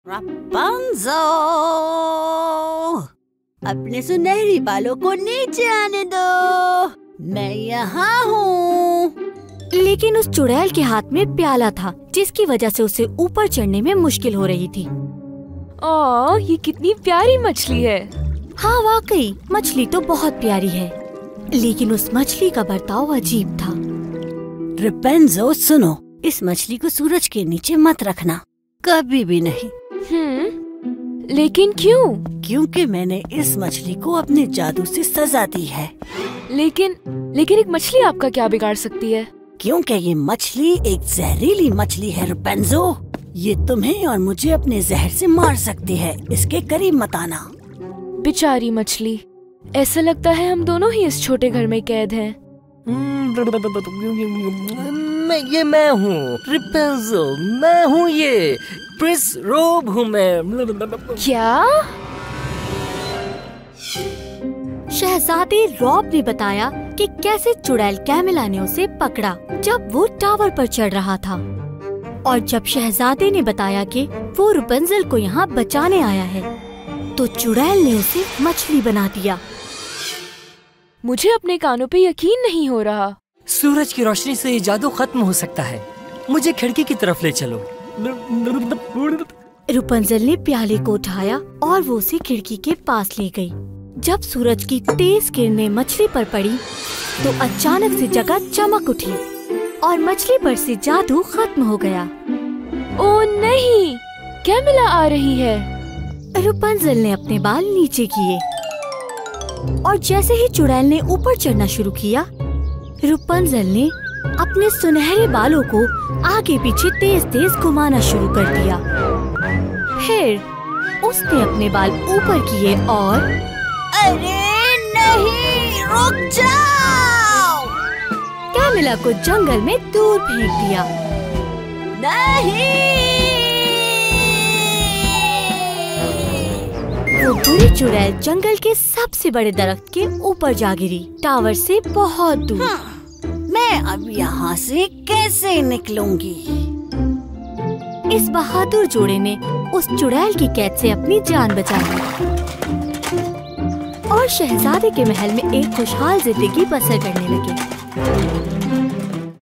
रापुंज़ल, अपने सुनहरी बालों को नीचे आने दो, मैं यहाँ हूँ। लेकिन उस चुड़ैल के हाथ में प्याला था, जिसकी वजह से उसे ऊपर चढ़ने में मुश्किल हो रही थी। ये कितनी प्यारी मछली है। हाँ वाकई, मछली तो बहुत प्यारी है, लेकिन उस मछली का बर्ताव अजीब था। रापुंज़ल सुनो, इस मछली को सूरज के नीचे मत रखना, कभी भी नहीं। लेकिन क्यों? क्योंकि मैंने इस मछली को अपने जादू से सजा दी है। लेकिन एक मछली आपका क्या बिगाड़ सकती है? क्योंकि ये मछली एक जहरीली मछली है रापुंज़ल, ये तुम्हें और मुझे अपने जहर से मार सकती है, इसके करीब मत आना। बेचारी मछली, ऐसा लगता है हम दोनों ही इस छोटे घर में कैद हैं। मैं हूँ रापुंज़ल, मैं हूँ ये प्रिंस रोब हूँ मैं। क्या? शहजादे रॉब ने बताया कि कैसे चुड़ैल कैमिला ने उसे पकड़ा जब वो टावर पर चढ़ रहा था, और जब शहजादे ने बताया कि वो रापुंज़ल को यहाँ बचाने आया है, तो चुड़ैल ने उसे मछली बना दिया। मुझे अपने कानों पे यकीन नहीं हो रहा। सूरज की रोशनी से ये जादू खत्म हो सकता है, मुझे खिड़की की तरफ ले चलो। रापुंज़ल ने प्याले को उठाया और वो उसे खिड़की के पास ले गई। जब सूरज की तेज किरणें मछली पर पड़ी, तो अचानक से जगह चमक उठी और मछली पर से जादू खत्म हो गया। ओह नहीं, कैमिला आ रही है। रापुंज़ल ने अपने बाल नीचे किए और जैसे ही चुड़ैल ने ऊपर चढ़ना शुरू किया, रापुंज़ल ने अपने सुनहरे बालों को आगे पीछे तेज तेज घुमाना शुरू कर दिया। फिर उसने अपने बाल ऊपर किए और अरे नहीं, रुक जाओ! कैमिला को जंगल में दूर फेंक दिया। नहीं! वो बुरी चुड़ैल जंगल के सबसे बड़े दरख्त के ऊपर जा गिरी, टावर से बहुत दूर। मैं अब यहाँ से कैसे निकलूंगी? इस बहादुर जोड़े ने उस चुड़ैल की कैद से अपनी जान बचाई और शहजादे के महल में एक खुशहाल जिंदगी बसर करने लगे।